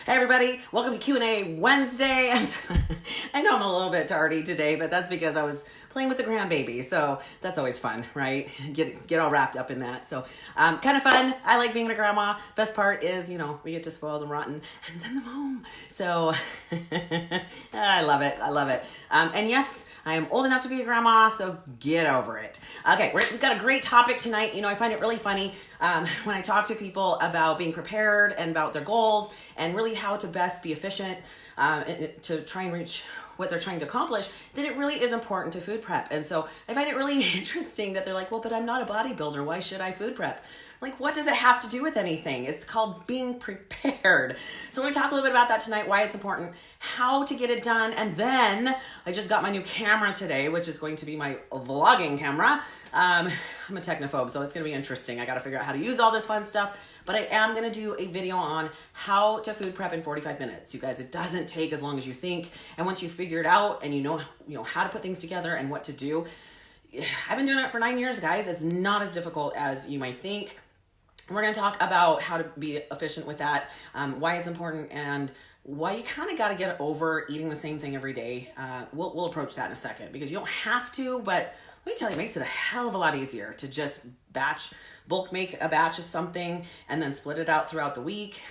Hey everybody, welcome to Q&A Wednesday. I know I'm a little bit tardy today, but that's because I was playing with the grandbaby, so that's always fun, right? Get all wrapped up in that. So kind of fun. I like being a grandma. Best part is, we get to spoil them rotten and send them home. So I love it. I love it. And yes, I am old enough to be a grandma, so get over it. Okay, we've got a great topic tonight. I find it really funny when I talk to people about being prepared and about their goals and really how to best be efficient to try and reach what they're trying to accomplish, then it really is important to food prep. And so I find it really interesting that they're like, well, but I'm not a bodybuilder. Why should I food prep? Like, what does it have to do with anything? It's called being prepared. So we're going to talk a little bit about that tonight, why it's important, how to get it done. And then I just got my new camera today, which is going to be my vlogging camera. I'm a technophobe, so it's going to be interesting. I got to figure out how to use all this fun stuff. But I am going to do a video on how to food prep in 45 minutes. You guys, it doesn't take as long as you think. And once you figure it out and you know how to put things together and what to do, I've been doing it for 9 years, guys. It's not as difficult as you might think. We're going to talk about how to be efficient with that, why it's important, and why you kind of got to get over eating the same thing every day. We'll approach that in a second because you don't have to, but let me tell you, it makes it a hell of a lot easier to just bulk make a batch of something and then split it out throughout the week.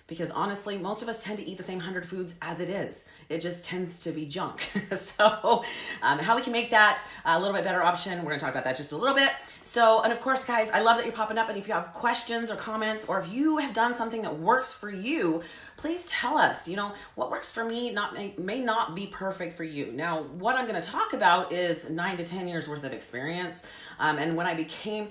Because honestly, most of us tend to eat the same 100 foods as it is. It just tends to be junk. So how we can make that a little bit better option, we're gonna talk about that just a little bit. So, and of course, guys, I love that you're popping up. And if you have questions or comments, or if you have done something that works for you, please tell us. What works for me may not be perfect for you. Now, what I'm gonna talk about is 9 to 10 years worth of experience. And when I became,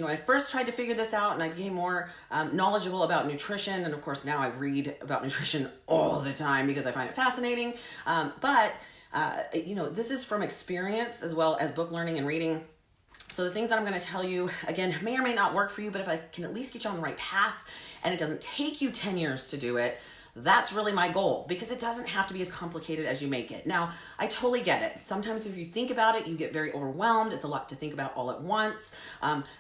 I first tried to figure this out and I became more knowledgeable about nutrition. And of course, now I read about nutrition all the time because I find it fascinating. But this is from experience as well as book learning and reading. So the things that I'm going to tell you, again, may or may not work for you, but if I can at least get you on the right path and it doesn't take you 10 years to do it, that's really my goal, because it doesn't have to be as complicated as you make it. Now, I totally get it. Sometimes if you think about it, you get very overwhelmed. It's a lot to think about all at once.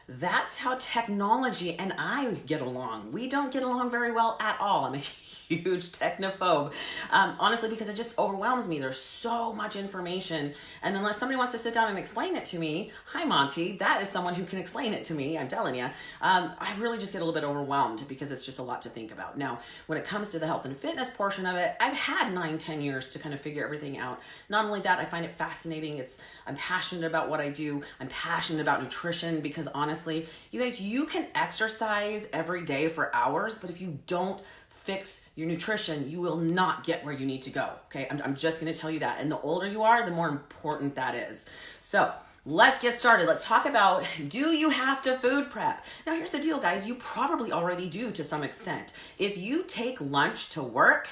That's how technology and I get along. We don't get along very well at all. I'm a huge technophobe, honestly, because it just overwhelms me. There's so much information. And unless somebody wants to sit down and explain it to me, hi, Monty, that is someone who can explain it to me, I'm telling you. I really just get a little bit overwhelmed because it's just a lot to think about. Now, when it comes to the health and fitness portion of it, I've had 9-10 years to kind of figure everything out. Not only that, I find it fascinating. I'm passionate about what I do. I'm passionate about nutrition because honestly, you guys, you can exercise every day for hours, but if you don't fix your nutrition, you will not get where you need to go. Okay, I'm just going to tell you that. And the older you are, the more important that is. So let's get started. Let's talk about, do you have to food prep? Now, here's the deal, guys. You probably already do to some extent. If you take lunch to work,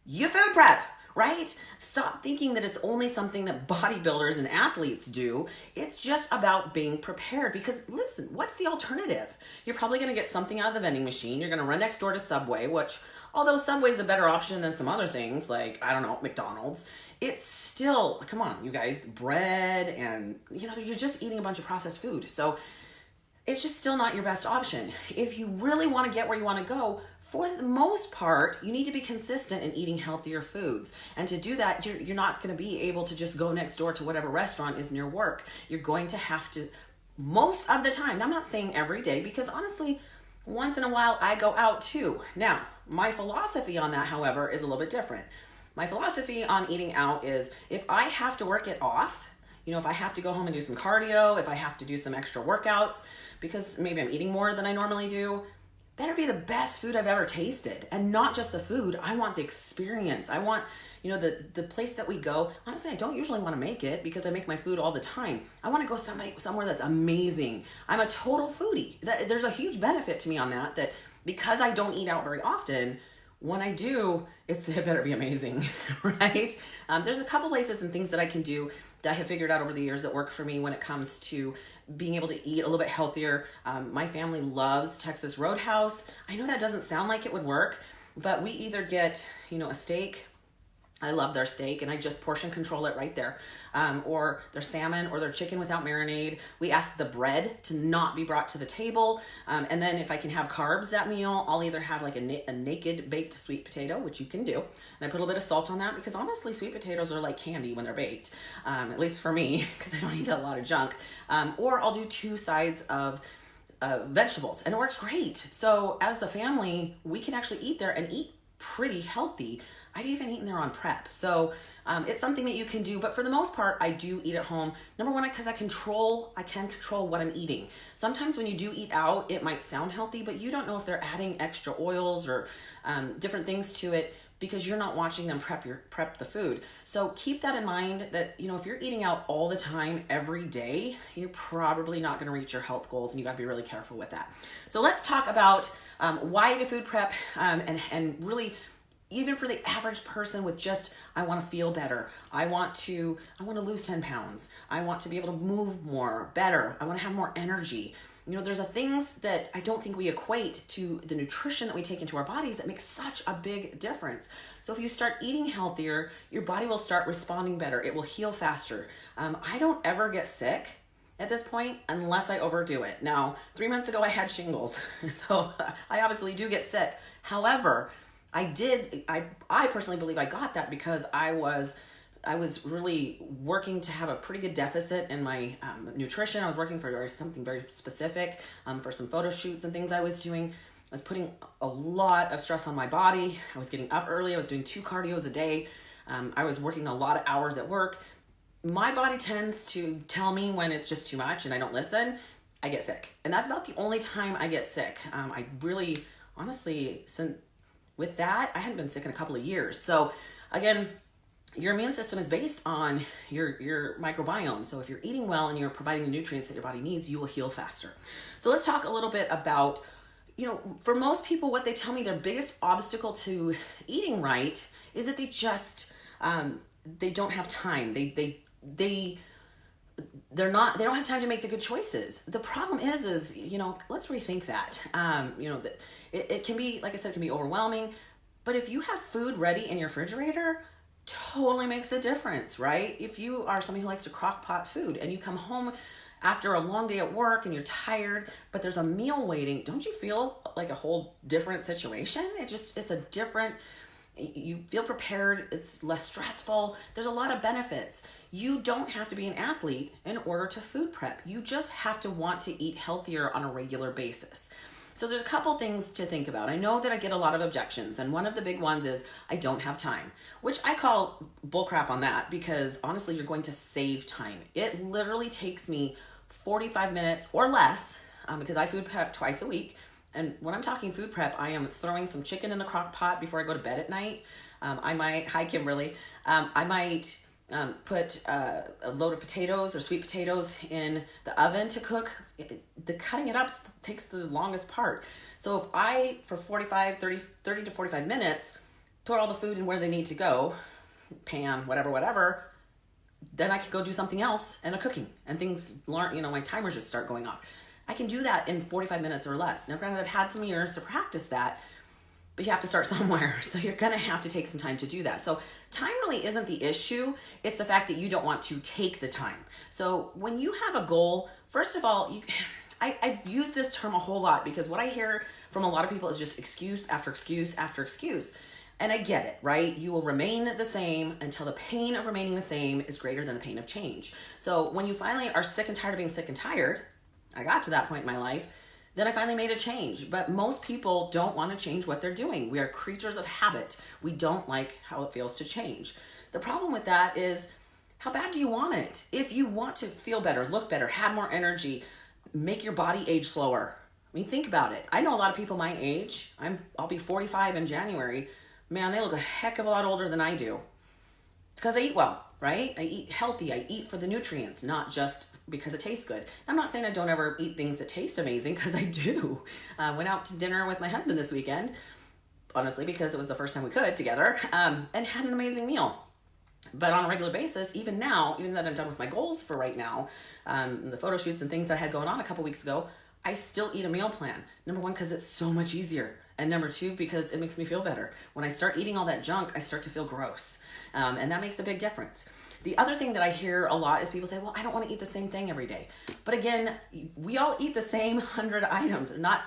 you food prep, right? Stop thinking that it's only something that bodybuilders and athletes do. It's just about being prepared because listen, what's the alternative? You're probably going to get something out of the vending machine. You're going to run next door to Subway, which although Subway is a better option than some other things like, I don't know, McDonald's, it's still, come on, you guys, bread and, you're just eating a bunch of processed food. So it's just still not your best option. If you really want to get where you want to go, for the most part, you need to be consistent in eating healthier foods. And to do that, you're not going to be able to just go next door to whatever restaurant is near work. You're going to have to, most of the time, I'm not saying every day, because honestly, once in a while, I go out too. Now, my philosophy on that, however, is a little bit different. My philosophy on eating out is if I have to work it off, if I have to go home and do some cardio, if I have to do some extra workouts, because maybe I'm eating more than I normally do, better be the best food I've ever tasted. And not just the food, I want the experience. I want, the place that we go. Honestly, I don't usually want to make it because I make my food all the time. I want to go somewhere that's amazing. I'm a total foodie. There's a huge benefit to me on that because I don't eat out very often, when I do, it better be amazing, right? There's a couple places and things that I can do that I have figured out over the years that work for me when it comes to being able to eat a little bit healthier. My family loves Texas Roadhouse. I know that doesn't sound like it would work, but we either get, a steak I love their steak and I just portion control it right there. Or their salmon or their chicken without marinade. We ask the bread to not be brought to the table. And then if I can have carbs that meal, I'll either have like a naked baked sweet potato, which you can do. And I put a little bit of salt on that because honestly, sweet potatoes are like candy when they're baked, at least for me, because I don't eat a lot of junk. Or I'll do 2 sides of vegetables and it works great. So as a family, we can actually eat there and eat pretty healthy. I've even eaten there on prep. So it's something that you can do, but for the most part, I do eat at home. Number one, because I can control what I'm eating. Sometimes when you do eat out, it might sound healthy, but you don't know if they're adding extra oils or different things to it because you're not watching them prep the food. So keep that in mind that, if you're eating out all the time, every day, you're probably not gonna reach your health goals and you gotta be really careful with that. So let's talk about why to food prep and really, even for the average person with just, I want to feel better. I want to lose 10 pounds. I want to be able to move more, better. I want to have more energy. There's things that I don't think we equate to the nutrition that we take into our bodies that makes such a big difference. So if you start eating healthier, your body will start responding better. It will heal faster. I don't ever get sick at this point unless I overdo it. Now, 3 months ago I had shingles, so I obviously do get sick. However, I personally believe I got that because I was really working to have a pretty good deficit in my nutrition. I was working for something very specific for some photo shoots and things I was doing. I was putting a lot of stress on my body. I was getting up early. I was doing 2 cardios a day. I was working a lot of hours at work. My body tends to tell me when it's just too much and I don't listen, I get sick. And that's about the only time I get sick. I really, honestly, with that, I hadn't been sick in a couple of years. So again, your immune system is based on your microbiome. So if you're eating well and you're providing the nutrients that your body needs, you will heal faster. So let's talk a little bit about, for most people, what they tell me their biggest obstacle to eating right is that they just, they don't have time. They don't have time to make the good choices. The problem is, let's rethink that. It can be, like I said, it can be overwhelming, but if you have food ready in your refrigerator, totally makes a difference, right? If you are somebody who likes to crock pot food and you come home after a long day at work and you're tired, but there's a meal waiting, don't you feel like a whole different situation? It's a different, you feel prepared, it's less stressful. There's a lot of benefits. You don't have to be an athlete in order to food prep. You just have to want to eat healthier on a regular basis. So there's a couple things to think about. I know that I get a lot of objections, and one of the big ones is I don't have time, which I call bullcrap on that because honestly, you're going to save time. It literally takes me 45 minutes or less because I food prep twice a week. And when I'm talking food prep, I am throwing some chicken in the crock pot before I go to bed at night. Hi Kimberly, I might put a load of potatoes or sweet potatoes in the oven to cook. The cutting it up takes the longest part. So if I, for 30 to 45 minutes, put all the food in where they need to go, pan, whatever, then I can go do something else and a cooking and things, my timers just start going off. I can do that in 45 minutes or less. Now, granted, I've had some years to practice that, but you have to start somewhere. So you're going to have to take some time to do that. So time really isn't the issue. It's the fact that you don't want to take the time. So when you have a goal, first of all, I've used this term a whole lot because what I hear from a lot of people is just excuse after excuse after excuse. And I get it, right? You will remain the same until the pain of remaining the same is greater than the pain of change. So when you finally are sick and tired of being sick and tired, I got to that point in my life, then I finally made a change. But most people don't want to change what they're doing. We are creatures of habit. We don't like how it feels to change. The problem with that is, how bad do you want it? If you want to feel better, look better, have more energy, make your body age slower. I mean, think about it. I know a lot of people my age, I'll be 45 in January. Man, they look a heck of a lot older than I do. It's because I eat well, right? I eat healthy. I eat for the nutrients, not just because it tastes good. I'm not saying I don't ever eat things that taste amazing, because I do. Went out to dinner with my husband this weekend, honestly, because it was the first time we could together, and had an amazing meal. But on a regular basis, even now, even that I'm done with my goals for right now, the photo shoots and things that I had going on a couple weeks ago, I still eat a meal plan. Number one, because it's so much easier. And number two, because it makes me feel better. When I start eating all that junk, I start to feel gross. And that makes a big difference. The other thing that I hear a lot is people say, well, I don't want to eat the same thing every day. But again, we all eat the same 100 items, not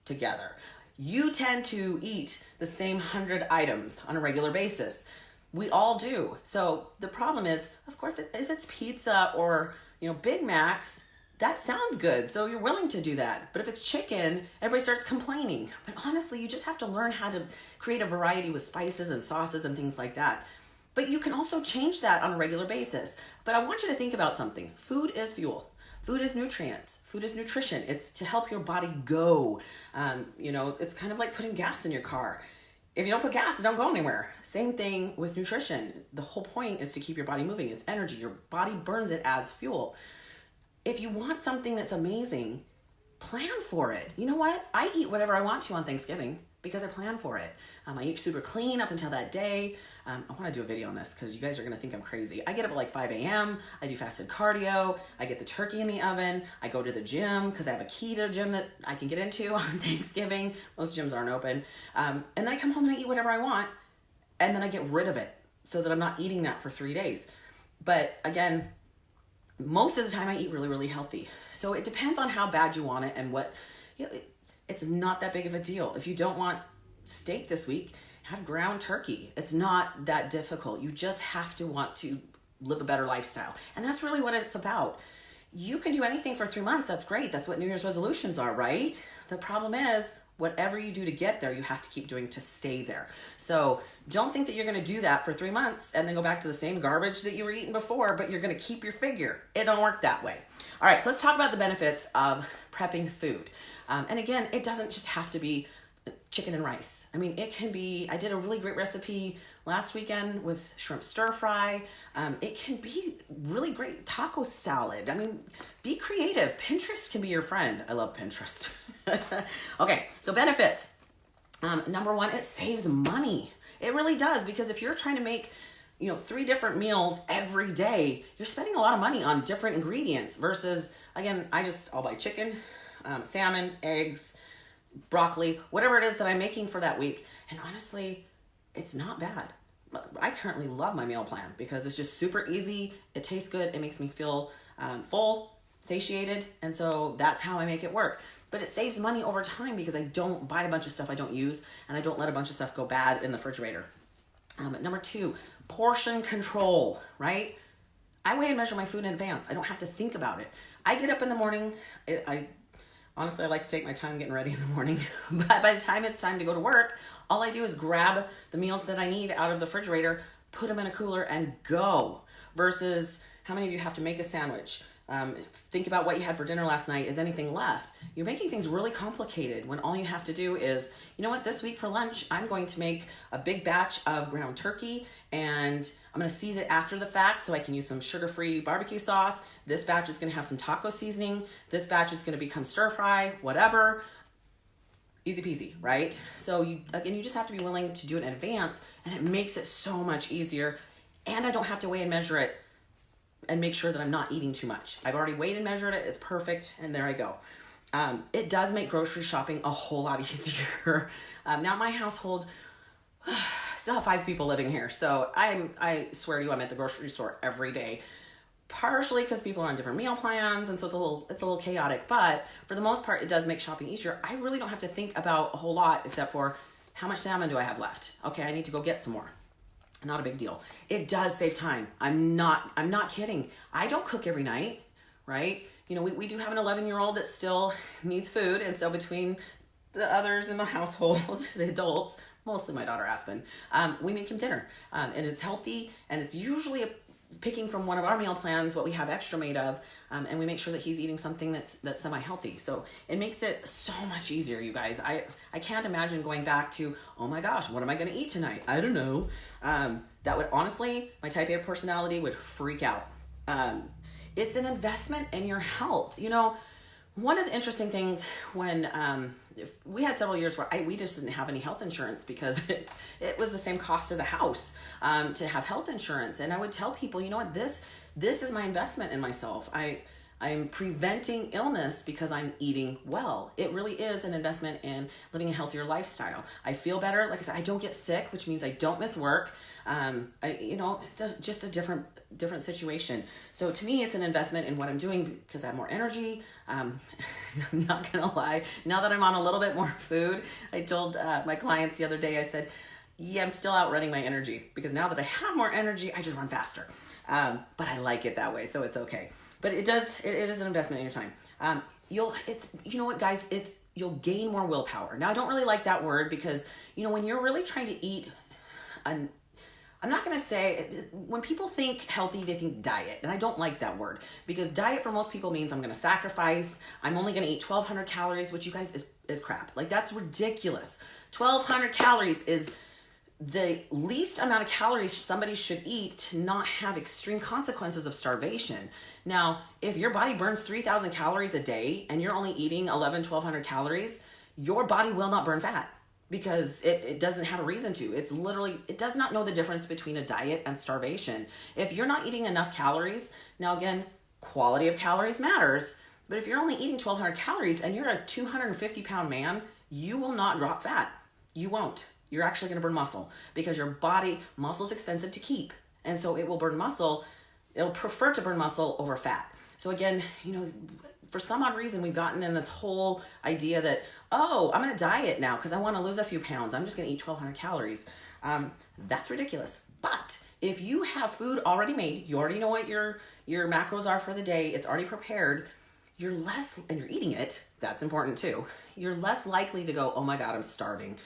together. You tend to eat the same 100 items on a regular basis. We all do. So the problem is, of course, if it's pizza or, Big Macs, that sounds good. So you're willing to do that. But if it's chicken, everybody starts complaining. But honestly, you just have to learn how to create a variety with spices and sauces and things like that. But you can also change that on a regular basis. But I want you to think about something. Food is fuel. Food is nutrients. Food is nutrition. It's to help your body go. It's kind of like putting gas in your car. If you don't put gas, it don't go anywhere. Same thing with nutrition. The whole point is to keep your body moving. It's energy. Your body burns it as fuel. If you want something that's amazing, plan for it. You know what? I eat whatever I want to on Thanksgiving because I plan for it. I eat super clean up until that day. I want to do a video on this because you guys are going to think I'm crazy. I get up at like 5 a.m. I do fasted cardio. I get the turkey in the oven. I go to the gym because I have a keto gym that I can get into on Thanksgiving. Most gyms aren't open. And then I come home and I eat whatever I want. And then I get rid of it so that I'm not eating that for 3 days. But again, most of the time I eat really, really healthy. So it depends on how bad you want it and what, it's not that big of a deal. If you don't want steak this week, have ground turkey. It's not that difficult. You just have to want to live a better lifestyle. And that's really what it's about. You can do anything for 3 months. That's great. That's what New Year's resolutions are, right? The problem is, whatever you do to get there, you have to keep doing to stay there. So don't think that you're going to do that for 3 months and then go back to the same garbage that you were eating before, but you're going to keep your figure. It don't work that way. All right, so let's talk about the benefits of prepping food. And again, it doesn't just have to be chicken and rice. I mean, it can be, I did a really great recipe last weekend with shrimp stir fry. It can be really great taco salad. I mean, be creative. Pinterest can be your friend. I love Pinterest. Okay, so benefits. Number one, it saves money. It really does, because if you're trying to make 3 different meals every day, you're spending a lot of money on different ingredients versus, again, I'll buy chicken, salmon, eggs, broccoli, whatever it is that I'm making for that week. And honestly, it's not bad. I currently love my meal plan because it's just super easy. It tastes good. It makes me feel full, satiated. And so that's how I make it work. But it saves money over time because I don't buy a bunch of stuff I don't use, and I don't let a bunch of stuff go bad in the refrigerator. Number 2, portion control, right? I weigh and measure my food in advance. I don't have to think about it. I get up in the morning. Honestly, I like to take my time getting ready in the morning. But by the time it's time to go to work, all I do is grab the meals that I need out of the refrigerator, put them in a cooler, and go. Versus, how many of you have to make a sandwich? Think about what you had for dinner last night. Is anything left? You're making things really complicated when all you have to do is, this week for lunch, I'm going to make a big batch of ground turkey, and I'm going to season it after the fact so I can use some sugar-free barbecue sauce. This batch is going to have some taco seasoning. This batch is going to become stir fry, whatever. Easy peasy, right? So you just have to be willing to do it in advance, and it makes it so much easier. And I don't have to weigh and measure it and make sure that I'm not eating too much. I've already weighed and measured it. It's perfect. And there I go. It does make grocery shopping a whole lot easier. Now my household, still have 5 people living here. So I swear to you, I'm at the grocery store every day, partially because people are on different meal plans. And so it's a little chaotic, but for the most part, it does make shopping easier. I really don't have to think about a whole lot except for how much salmon do I have left? Okay, I need to go get some more. Not a big deal. It does save time. I'm not kidding. I don't cook every night, right? We do have an 11-year-old that still needs food. And so between the others in the household, the adults, mostly my daughter Aspen, we make him dinner. And it's healthy, and it's usually picking from one of our meal plans what we have extra made of, and we make sure that he's eating something that's semi-healthy. So it makes it so much easier, you guys. I can't imagine going back to, oh my gosh, what am I going to eat tonight? I don't know. That would honestly, my type A personality would freak out. It's an investment in your health. One of the interesting things when we had several years where we just didn't have any health insurance because it was the same cost as a house to have health insurance. And I would tell people, this is my investment in myself. I'm preventing illness because I'm eating well. It really is an investment in living a healthier lifestyle. I feel better. Like I said, I don't get sick, which means I don't miss work. It's just a different situation. So to me, it's an investment in what I'm doing because I have more energy. I'm not gonna lie. Now that I'm on a little bit more food, I told my clients the other day, I said, yeah, I'm still outrunning my energy because now that I have more energy, I just run faster. But I like it that way, so it's okay. But it is an investment in your time. You know what, guys, you'll gain more willpower. Now, I don't really like that word because, when you're really trying to eat, I'm not going to say, when people think healthy, they think diet. And I don't like that word because diet for most people means I'm going to sacrifice. I'm only going to eat 1,200 calories, which you guys is crap. Like, that's ridiculous. 1,200 calories is the least amount of calories somebody should eat to not have extreme consequences of starvation. Now, if your body burns 3,000 calories a day and you're only eating 1,200 calories, your body will not burn fat because it doesn't have a reason to. It does not know the difference between a diet and starvation. If you're not eating enough calories, now again, quality of calories matters, but if you're only eating 1,200 calories and you're a 250-pound man, you will not drop fat. You won't. You're actually going to burn muscle because your muscle's expensive to keep. And so it will burn muscle. It'll prefer to burn muscle over fat. So again, for some odd reason, we've gotten in this whole idea that, I'm going to diet now because I want to lose a few pounds. I'm just going to eat 1,200 calories. That's ridiculous. But if you have food already made, you already know what your macros are for the day, it's already prepared, and you're eating it, that's important too. You're less likely to go, oh my God, I'm starving.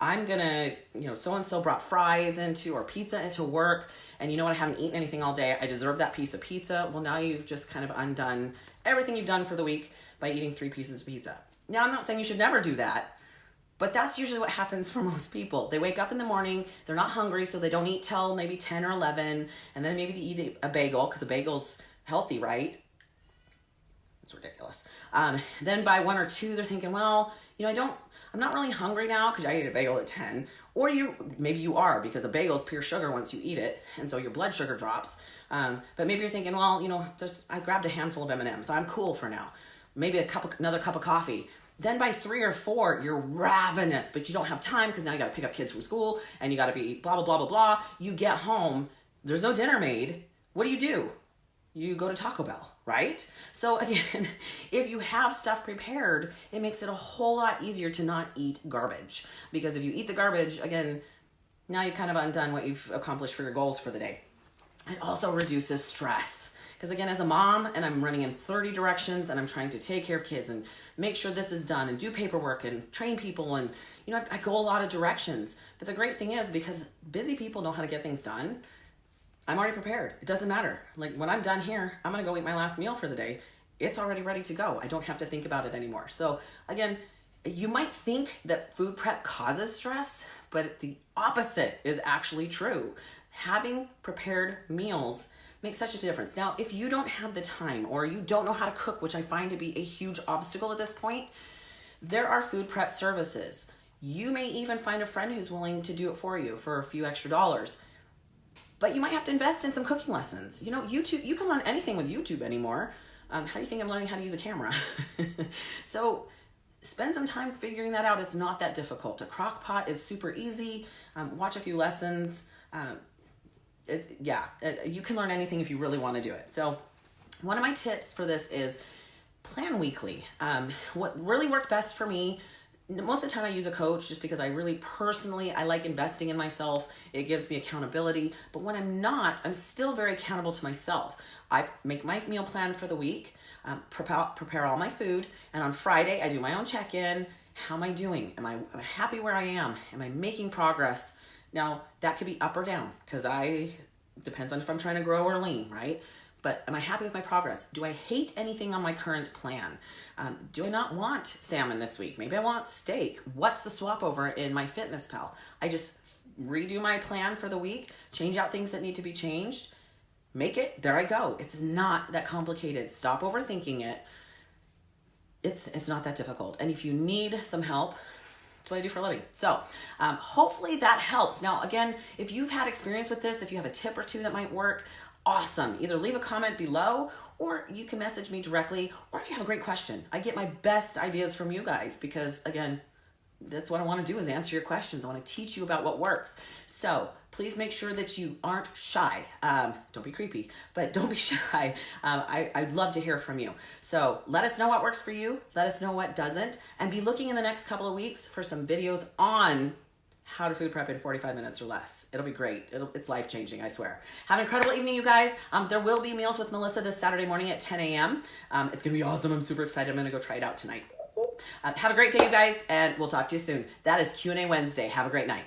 I'm gonna, so-and-so brought fries or pizza into work, and you know what, I haven't eaten anything all day. I deserve that piece of pizza. Well, now you've just kind of undone everything you've done for the week by eating 3 pieces of pizza. Now, I'm not saying you should never do that, but that's usually what happens for most people. They wake up in the morning, they're not hungry, so they don't eat till maybe 10 or 11, and then maybe they eat a bagel, because a bagel's healthy, right? It's ridiculous. Then by 1 or 2, they're thinking, well, I'm not really hungry now because I ate a bagel at 10. Or maybe you are, because a bagel is pure sugar once you eat it, and so your blood sugar drops. But maybe you're thinking, well, I grabbed a handful of M&Ms. I'm cool for now. Maybe another cup of coffee. Then by 3 or 4, you're ravenous, but you don't have time because now you got to pick up kids from school and you got to be blah, blah, blah, blah, blah. You get home, there's no dinner made. What do? You go to Taco Bell, right? So again, if you have stuff prepared, it makes it a whole lot easier to not eat garbage. Because if you eat the garbage, again, now you've kind of undone what you've accomplished for your goals for the day. It also reduces stress. Because again, as a mom, and I'm running in 30 directions, and I'm trying to take care of kids and make sure this is done and do paperwork and train people, and I go a lot of directions. But the great thing is, because busy people know how to get things done, I'm already prepared. It doesn't matter. Like when I'm done here, I'm going to go eat my last meal for the day. It's already ready to go. I don't have to think about it anymore. So again, you might think that food prep causes stress, but the opposite is actually true. Having prepared meals makes such a difference. Now, if you don't have the time or you don't know how to cook, which I find to be a huge obstacle at this point, there are food prep services. You may even find a friend who's willing to do it for you for a few extra dollars. But you might have to invest in some cooking lessons. YouTube, you can learn anything with YouTube anymore. How do you think I'm learning how to use a camera? So spend some time figuring that out. It's not that difficult. A crock pot is super easy. Watch a few lessons. You can learn anything if you really want to do it. So one of my tips for this is plan weekly. What really worked best for me, most of the time I use a coach just because I really personally, I like investing in myself. It gives me accountability. But when I'm not, I'm still very accountable to myself. I make my meal plan for the week, prepare all my food, and on Friday I do my own check-in. How am I doing? Am I happy where I am? Am I making progress? Now, that could be up or down because depends on if I'm trying to grow or lean, right? But am I happy with my progress? Do I hate anything on my current plan? Do I not want salmon this week? Maybe I want steak. What's the swap over in my Fitness Pal? I just redo my plan for the week, change out things that need to be changed, make it, there I go. It's not that complicated. Stop overthinking it. It's not that difficult. And if you need some help, that's what I do for a living. So hopefully that helps. Now, again, if you've had experience with this, if you have a tip or two that might work, awesome. Either leave a comment below or you can message me directly, or if you have a great question. I get my best ideas from you guys because, again, that's what I want to do is answer your questions. I want to teach you about what works. So please make sure that you aren't shy. Don't be creepy, but don't be shy. I'd love to hear from you. So let us know what works for you. Let us know what doesn't. And be looking in the next couple of weeks for some videos on how to food prep in 45 minutes or less. It'll be great. It's life-changing, I swear. Have an incredible evening, you guys. There will be Meals with Melissa this Saturday morning at 10 a.m. It's going to be awesome. I'm super excited. I'm going to go try it out tonight. Have a great day, you guys, and we'll talk to you soon. That is Q&A Wednesday. Have a great night.